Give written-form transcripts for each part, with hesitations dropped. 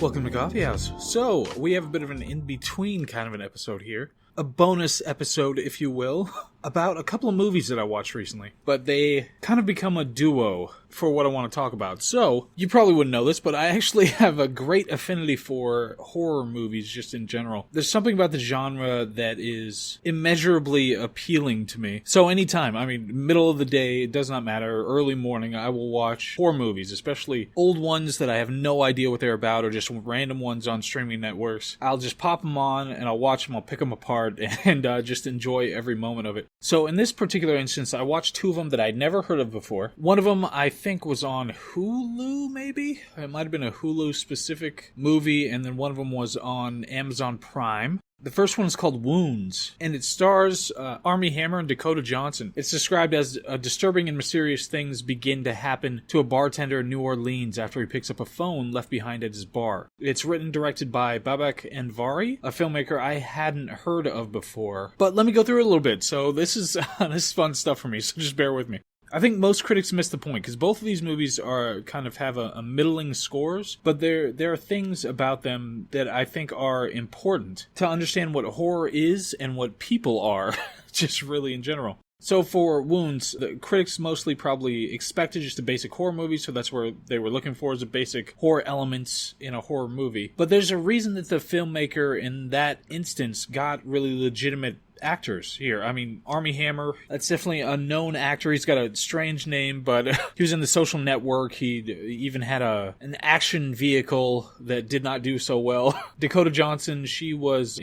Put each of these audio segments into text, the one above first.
Welcome to Coffee House. So, we have a bit of an in-between kind of an episode here. A bonus episode, if you will, about a couple of movies that I watched recently. But they kind of become a duo for what I want to talk about. So, you probably wouldn't know this, but I actually have a great affinity for horror movies just in general. There's something about the genre that is immeasurably appealing to me. So anytime, middle of the day, it does not matter, early morning, I will watch horror movies, especially old ones that I have no idea what they're about or just random ones on streaming networks. I'll just pop them on and I'll watch them, I'll pick them apart and just enjoy every moment of it. So in this particular instance, I watched two of them that I'd never heard of before. One of them I think was on Hulu, maybe? It might have been a Hulu specific movie, and then one of them was on Amazon Prime. The first one is called Wounds, and it stars Armie Hammer and Dakota Johnson. It's described as disturbing and mysterious things begin to happen to a bartender in New Orleans after he picks up a phone left behind at his bar. It's written and directed by Babak Anvari, a filmmaker I hadn't heard of before. But let me go through it a little bit. So this is fun stuff for me, so just bear with me. I think most critics miss the point, because both of these movies are kind of have a middling scores, but there are things about them that I think are important to understand what horror is and what people are, just really in general. So for Wounds, the critics mostly probably expected just a basic horror movie, so that's where they were looking for, is a basic horror elements in a horror movie. But there's a reason that the filmmaker in that instance got really legitimate actors here. Armie Hammer, that's definitely a known actor. He's got a strange name, but he was in The Social Network. He even had an action vehicle that did not do so well. Dakota Johnson, was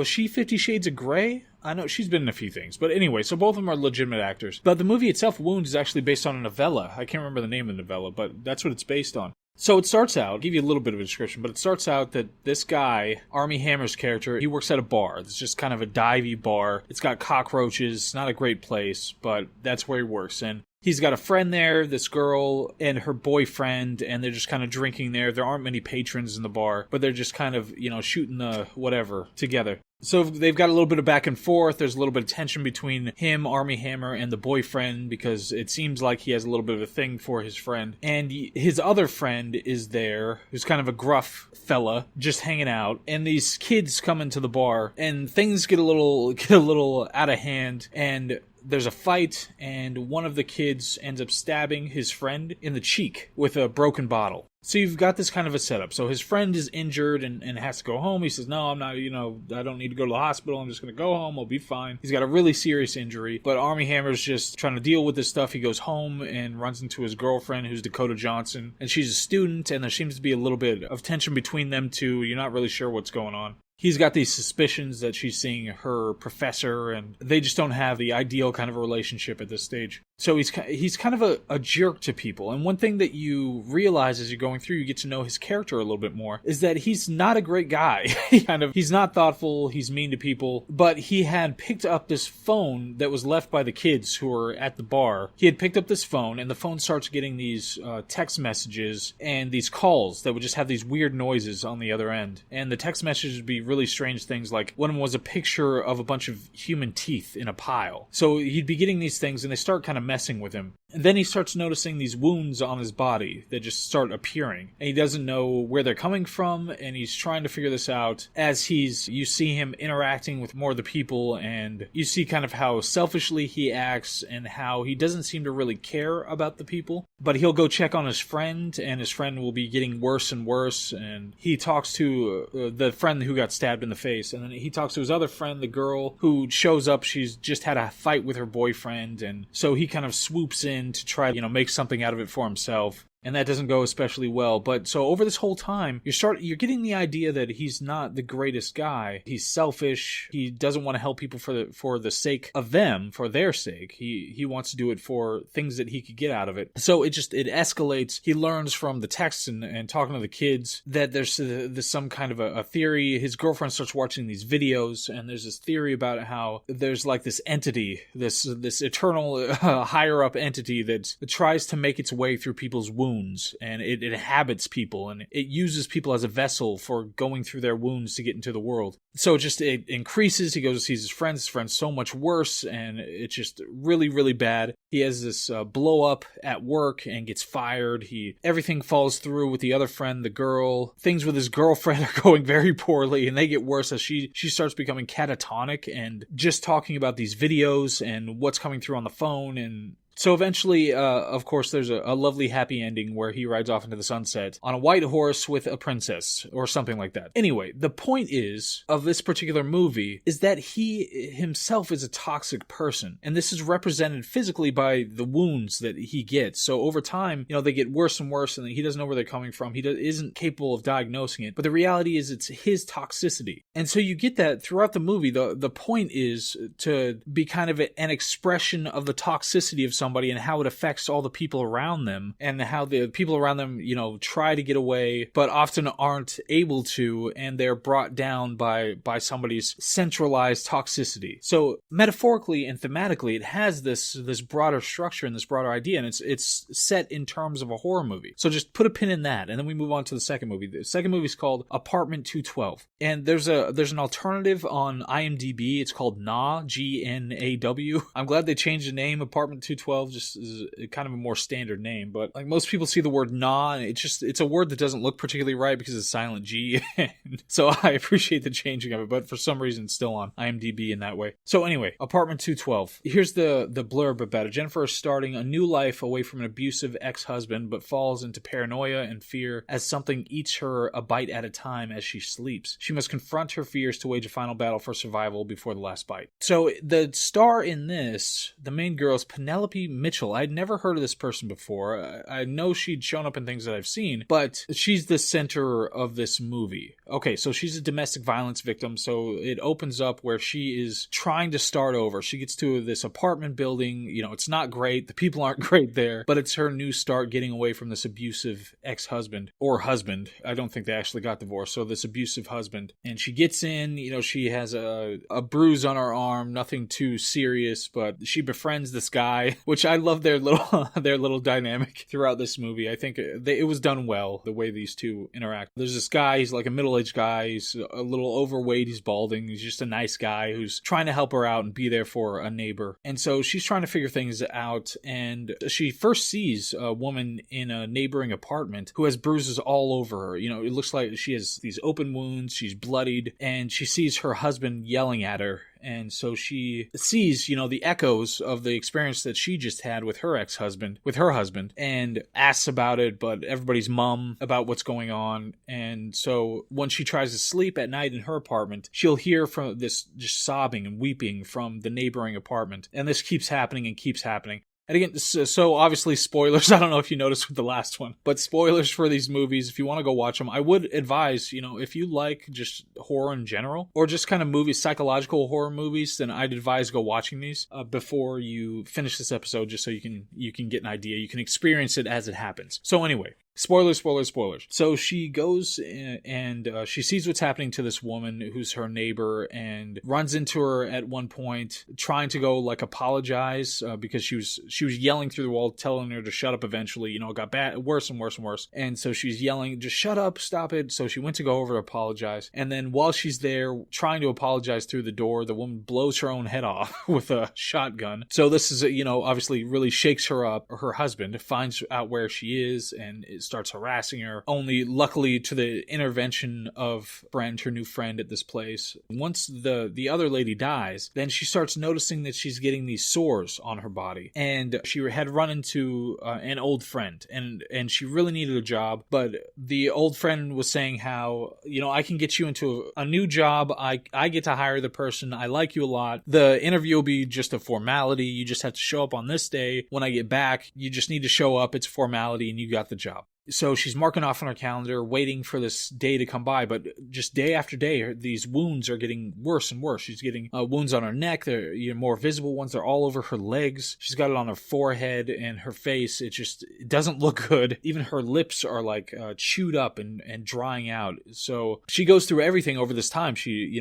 she 50 Shades of Grey? I know she's been in a few things, but anyway, so both of them are legitimate actors. But the movie itself, Wounds, is actually based on a novella. I can't remember the name of the novella, but that's what it's based on. So it starts out, I'll give you a little bit of a description, but it starts out that this guy, Armie Hammer's character, he works at a bar. It's just kind of a divey bar. It's got cockroaches, not a great place, but that's where he works. And he's got a friend there, this girl, and her boyfriend, and they're just kind of drinking there. There aren't many patrons in the bar, but they're just kind of, shooting the whatever together. So they've got a little bit of back and forth. There's a little bit of tension between him, Armie Hammer, and the boyfriend, because it seems like he has a little bit of a thing for his friend. And his other friend is there, who's kind of a gruff fella, just hanging out. And these kids come into the bar, and things get a little out of hand, and there's a fight, and one of the kids ends up stabbing his friend in the cheek with a broken bottle. So you've got this kind of a setup. So his friend is injured and has to go home. He says, no, I'm not, I don't need to go to the hospital. I'm just going to go home. I'll be fine. He's got a really serious injury. But Armie Hammer's just trying to deal with this stuff. He goes home and runs into his girlfriend, who's Dakota Johnson. And she's a student, and there seems to be a little bit of tension between them two. You're not really sure what's going on. He's got these suspicions that she's seeing her professor, and they just don't have the ideal kind of a relationship at this stage. So he's kind of a jerk to people. And one thing that you realize as you're going through, you get to know his character a little bit more, is that he's not a great guy. He's not thoughtful, he's mean to people, but he had picked up this phone that was left by the kids who were at the bar. He had picked up this phone, and the phone starts getting these text messages and these calls that would just have these weird noises on the other end. And the text messages would be really strange things, like one of them was a picture of a bunch of human teeth in a pile. So he'd be getting these things, and they start kind of messing with him. And then he starts noticing these wounds on his body that just start appearing. And he doesn't know where they're coming from, and he's trying to figure this out as you see him interacting with more of the people, and you see kind of how selfishly he acts and how he doesn't seem to really care about the people. But he'll go check on his friend, and his friend will be getting worse and worse, and he talks to the friend who got stabbed in the face, and then he talks to his other friend, the girl, who shows up. She's just had a fight with her boyfriend, and so he kind of swoops in to try to, make something out of it for himself. And that doesn't go especially well. But so over this whole time, you're getting the idea that he's not the greatest guy. He's selfish. He doesn't want to help people for the sake of them, for their sake. He wants to do it for things that he could get out of it. So it escalates. He learns from the texts and talking to the kids that there's some kind of a theory. His girlfriend starts watching these videos, and there's this theory about how there's like this entity, this eternal higher up entity that tries to make its way through people's wounds wounds, and it inhabits people, and it uses people as a vessel for going through their wounds to get into the world. So it increases. He goes to see his friend's so much worse, and it's just really, really bad. He has this blow up at work and gets fired. Everything falls through with the other friend, the girl. Things with his girlfriend are going very poorly, and they get worse as she starts becoming catatonic and just talking about these videos and what's coming through on the phone. And so eventually, of course, there's a lovely happy ending where he rides off into the sunset on a white horse with a princess or something like that. Anyway, the point of this particular movie is that he himself is a toxic person. And this is represented physically by the wounds that he gets. So over time, they get worse and worse, and he doesn't know where they're coming from. He isn't capable of diagnosing it. But the reality is it's his toxicity. And so you get that throughout the movie. The point is to be kind of an expression of the toxicity of somebody and how it affects all the people around them, and how the people around them, try to get away, but often aren't able to, and they're brought down by somebody's centralized toxicity. So metaphorically and thematically, it has this broader structure and this broader idea, and it's set in terms of a horror movie. So just put a pin in that, and then we move on to the second movie. The second movie is called Apartment 212, and there's an alternative on IMDb. It's called Gnaw, Gnaw. I'm glad they changed the name. Apartment 212 just is kind of a more standard name, but like most people see the word gnaw, and it's a word that doesn't look particularly right because it's silent G. So I appreciate the changing of it, but for some reason it's still on IMDb in that way. So anyway, Apartment 212. Here's the blurb about it. Jennifer is starting a new life away from an abusive ex-husband, but falls into paranoia and fear as something eats her a bite at a time as she sleeps. She must confront her fears to wage a final battle for survival before the last bite. So the star in this, the main girl, is Penelope Mitchell. I'd never heard of this person before. I know she'd shown up in things that I've seen, but she's the center of this movie. Okay, so she's a domestic violence victim, so it opens up where she is trying to start over. She gets to this apartment building, it's not great, the people aren't great there, but it's her new start getting away from this abusive ex-husband, or husband. I don't think they actually got divorced, so this abusive husband. And she gets in, she has a bruise on her arm, nothing too serious, but she befriends this guy, which I love their little dynamic throughout this movie. I think it was done well, the way these two interact. There's this guy, he's like a middle-aged guy, he's a little overweight, he's balding, he's just a nice guy who's trying to help her out and be there for a neighbor. And so she's trying to figure things out, and she first sees a woman in a neighboring apartment who has bruises all over her. It looks like she has these open wounds, she's bloodied, and she sees her husband yelling at her. And so she sees, the echoes of the experience that she just had with her ex-husband, and asks about it, but everybody's mum about what's going on. And so when she tries to sleep at night in her apartment, she'll hear from this just sobbing and weeping from the neighboring apartment. And this keeps happening and keeps happening. And again, so obviously spoilers. I don't know if you noticed with the last one, but spoilers for these movies. If you want to go watch them, I would advise, if you like just horror in general, or just kind of movies, psychological horror movies, then I'd advise go watching these before you finish this episode, just so you can get an idea. You can experience it as it happens. So anyway. Spoilers. So she goes and she sees what's happening to this woman who's her neighbor, and runs into her at one point, trying to go apologize because she was yelling through the wall, telling her to shut up eventually. It got bad, worse and worse and worse. And so she's yelling, just shut up, stop it. So she went to go over to apologize. And then while she's there trying to apologize through the door, the woman blows her own head off with a shotgun. So this is, obviously really shakes her up. Her husband finds out where she is and starts harassing her, only luckily to the intervention of her new friend at this place. Once the other lady dies, then she starts noticing that she's getting these sores on her body, and she had run into an old friend, and she really needed a job, but the old friend was saying how, I can get you into a new job, I get to hire the person, I like you a lot, the interview will be just a formality, you just have to show up on this day, when I get back, you just need to show up, it's a formality, and you got the job. So she's marking off on her calendar, waiting for this day to come by, but just day after day, these wounds are getting worse and worse. She's getting wounds on her neck. They're more visible ones. They're all over her legs. She's got it on her forehead and her face. It doesn't look good. Even her lips are like chewed up and drying out. So she goes through everything over this time. She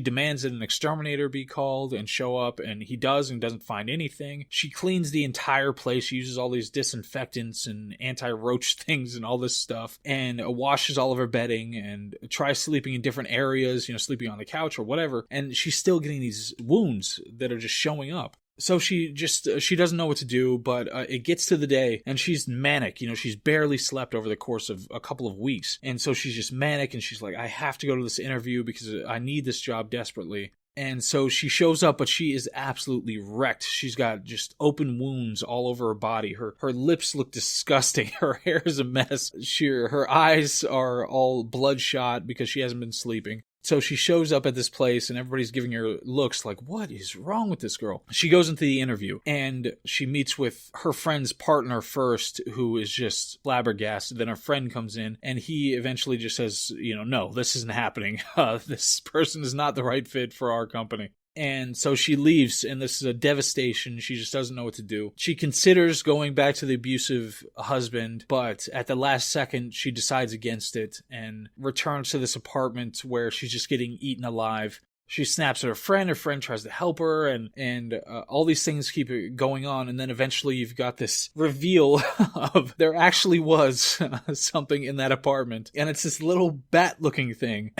demands that an exterminator be called and show up, and he does and doesn't find anything. She cleans the entire place. She uses all these disinfectants and anti-roach things and all this stuff, and washes all of her bedding and tries sleeping in different areas, sleeping on the couch or whatever, and she's still getting these wounds that are just showing up. So she doesn't know what to do, but it gets to the day, and she's manic. She's barely slept over the course of a couple of weeks, and so she's just manic, and she's like, I have to go to this interview because I need this job desperately. And so she shows up, but she is absolutely wrecked. She's got just open wounds all over her body. Her lips look disgusting. Her hair is a mess. Her eyes are all bloodshot because she hasn't been sleeping. So she shows up at this place, and everybody's giving her looks like, what is wrong with this girl? She goes into the interview, and she meets with her friend's partner first, who is just flabbergasted. Then her friend comes in, and he eventually just says, no, this isn't happening. This person is not the right fit for our company. And so she leaves, and this is a devastation. She just doesn't know what to do. She considers going back to the abusive husband, but at the last second, she decides against it and returns to this apartment where she's just getting eaten alive. She snaps at her friend tries to help her, and all these things keep going on, and then eventually you've got this reveal of there actually was something in that apartment, and it's this little bat-looking thing,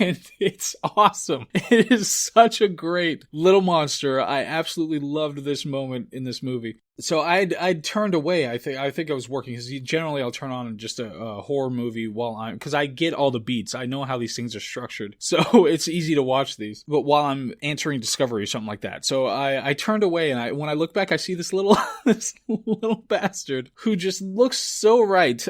and it's awesome. It is such a great little monster. I absolutely loved this moment in this movie. So I'd turned away. I think I was working, because generally I'll turn on just a horror movie because I get all the beats. I know how these things are structured, so it's easy to watch these. But while I'm answering Discovery or something like that, so I turned away, and when I look back, I see this little this little bastard who just looks so right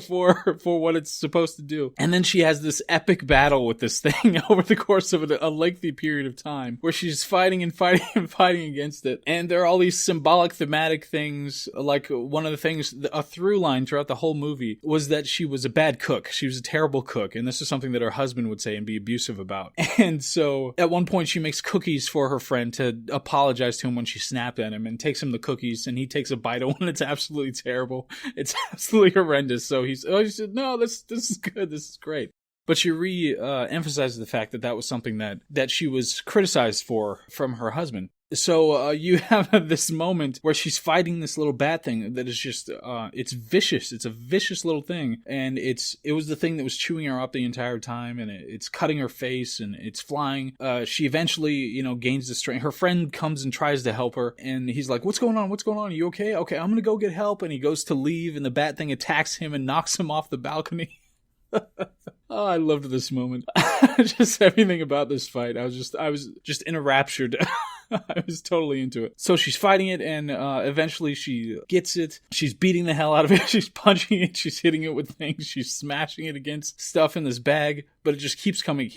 for what it's supposed to do. And then she has this epic battle with this thing over the course of a lengthy period of time, where she's fighting and fighting and fighting against it. And there are all these symbolic thematic things. Like, one of the things, a through line throughout the whole movie was that she was a bad cook. She was a terrible cook, and this is something that her husband would say and be abusive about. And so at one point she makes cookies for her friend to apologize to him when she snapped at him, and takes him the cookies, and he takes a bite of one. It's absolutely terrible. It's absolutely horrendous. So he said, no, this is good. This is great. But she emphasizes the fact that was something that she was criticized for from her husband. So you have this moment where she's fighting this little bat thing that is just, it's vicious. It's a vicious little thing. And it was the thing that was chewing her up the entire time, and it's cutting her face, and it's flying. She eventually, gains the strength. Her friend comes and tries to help her, and he's like, what's going on? What's going on? Are you okay? Okay, I'm going to go get help. And he goes to leave, and the bat thing attacks him and knocks him off the balcony. Oh, I loved this moment. Just everything about this fight. I was just enraptured. I was totally into it. So she's fighting it, and eventually she gets it. She's beating the hell out of it. She's punching it. She's hitting it with things. She's smashing it against stuff in this bag, but it just keeps coming.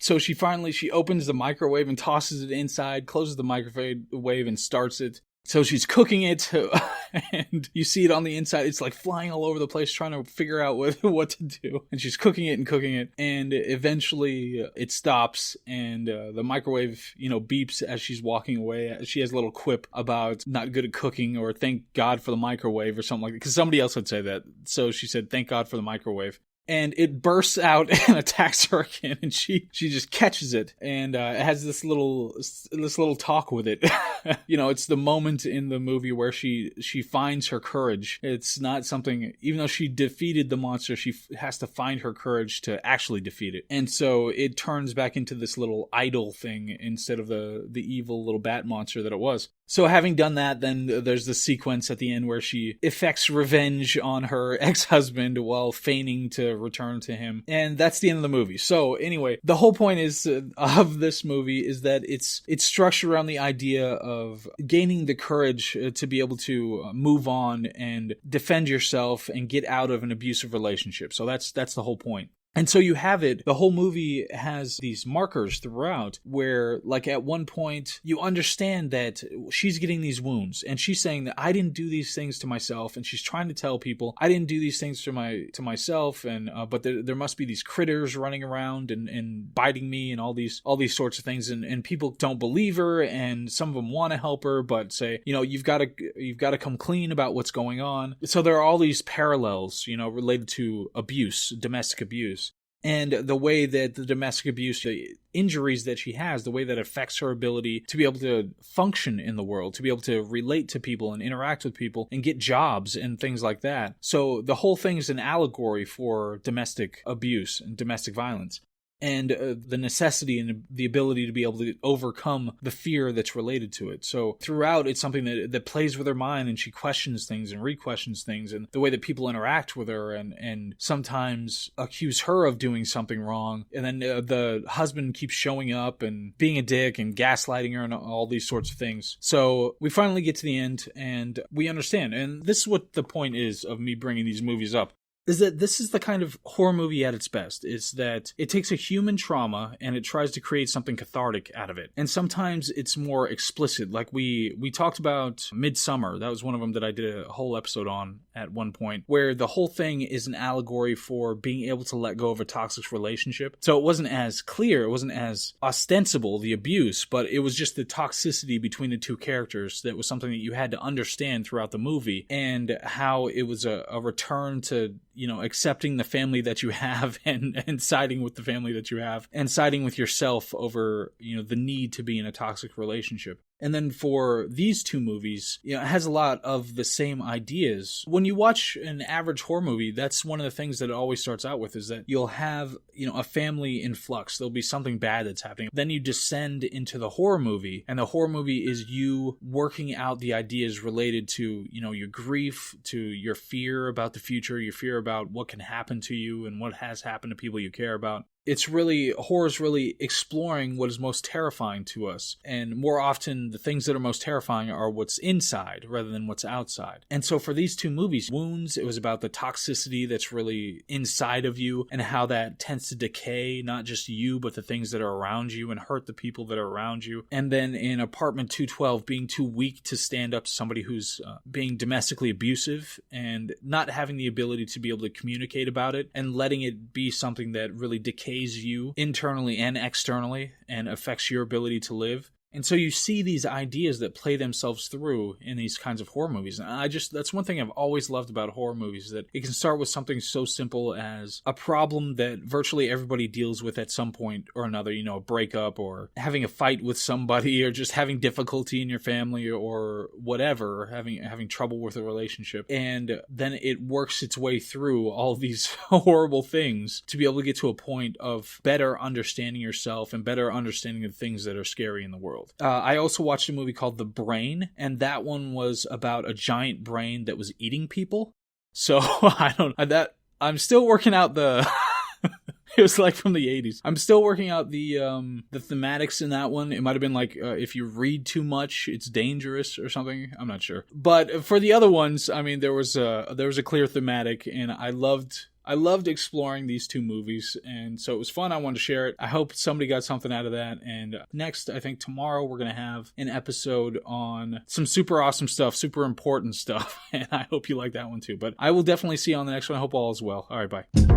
So she opens the microwave and tosses it inside, closes the microwave and starts it. So she's cooking it, and you see it on the inside. It's like flying all over the place, trying to figure out what to do. And she's cooking it, and eventually it stops, and the microwave, beeps as she's walking away. She has a little quip about not good at cooking, or thank God for the microwave, or something like that, because somebody else would say that. So she said, thank God for the microwave. And it bursts out and attacks her again, and she just catches it, and has this little talk with it. It's the moment in the movie where she finds her courage. It's not something, even though she defeated the monster, she has to find her courage to actually defeat it. And so it turns back into this little idol thing instead of the evil little bat monster that it was. So having done that, then there's the sequence at the end where she effects revenge on her ex-husband while feigning to return to him. And that's the end of the movie. So anyway, the whole point of this movie is that it's structured around the idea of gaining the courage to be able to move on and defend yourself and get out of an abusive relationship. So that's the whole point. And so you have it, the whole movie has these markers throughout where, like, at one point you understand that she's getting these wounds and she's saying that I didn't do these things to myself, and she's trying to tell people I didn't do these things to myself, and but there must be these critters running around and biting me and all these sorts of things, and people don't believe her, and some of them want to help her but say, you've got to come clean about what's going on. So there are all these parallels, related to abuse, domestic abuse. And the way that the domestic abuse, the injuries that she has, the way that affects her ability to be able to function in the world, to be able to relate to people and interact with people and get jobs and things like that. So the whole thing is an allegory for domestic abuse and domestic violence. And the necessity and the ability to be able to overcome the fear that's related to it. So throughout, it's something that plays with her mind, and she questions things and re-questions things, and the way that people interact with her and sometimes accuse her of doing something wrong. And then the husband keeps showing up and being a dick and gaslighting her and all these sorts of things. So we finally get to the end and we understand. And this is what the point is of me bringing these movies up. Is that this is the kind of horror movie at its best. It's that it takes a human trauma and it tries to create something cathartic out of it. And sometimes it's more explicit. Like we talked about Midsummer. That was one of them that I did a whole episode on at one point, where the whole thing is an allegory for being able to let go of a toxic relationship. So it wasn't as clear, it wasn't as ostensible, the abuse, but it was just the toxicity between the two characters that was something that you had to understand throughout the movie, and how it was a return to accepting the family that you have and siding with the family that you have and siding with yourself over, the need to be in a toxic relationship. And then for these two movies, it has a lot of the same ideas. When you watch an average horror movie, that's one of the things that it always starts out with, is that you'll have, a family in flux. There'll be something bad that's happening. Then you descend into the horror movie, and the horror movie is you working out the ideas related to, your grief, to your fear about the future, your fear about what can happen to you and what has happened to people you care about. Horror's really exploring what is most terrifying to us. And more often, the things that are most terrifying are what's inside rather than what's outside. And so for these two movies, Wounds, it was about the toxicity that's really inside of you and how that tends to decay, not just you, but the things that are around you and hurt the people that are around you. And then in Apartment 212, being too weak to stand up to somebody who's being domestically abusive and not having the ability to be able to communicate about it and letting it be something that really decays you internally and externally and affects your ability to live. And so you see these ideas that play themselves through in these kinds of horror movies. And that's one thing I've always loved about horror movies, that it can start with something so simple as a problem that virtually everybody deals with at some point or another, a breakup or having a fight with somebody or just having difficulty in your family or whatever, having trouble with a relationship. And then it works its way through all these horrible things to be able to get to a point of better understanding yourself and better understanding the things that are scary in the world. I also watched a movie called The Brain, and that one was about a giant brain that was eating people. So I'm still working out the it was like from the 80s. I'm still working out the thematics in that one. It might have been like if you read too much, it's dangerous or something. I'm not sure. But for the other ones, there was a clear thematic, and I loved exploring these two movies, and so it was fun. I wanted to share it. I hope somebody got something out of that. And next, I think tomorrow, we're going to have an episode on some super awesome stuff, super important stuff, and I hope you like that one too. But I will definitely see you on the next one. I hope all is well. All right, bye.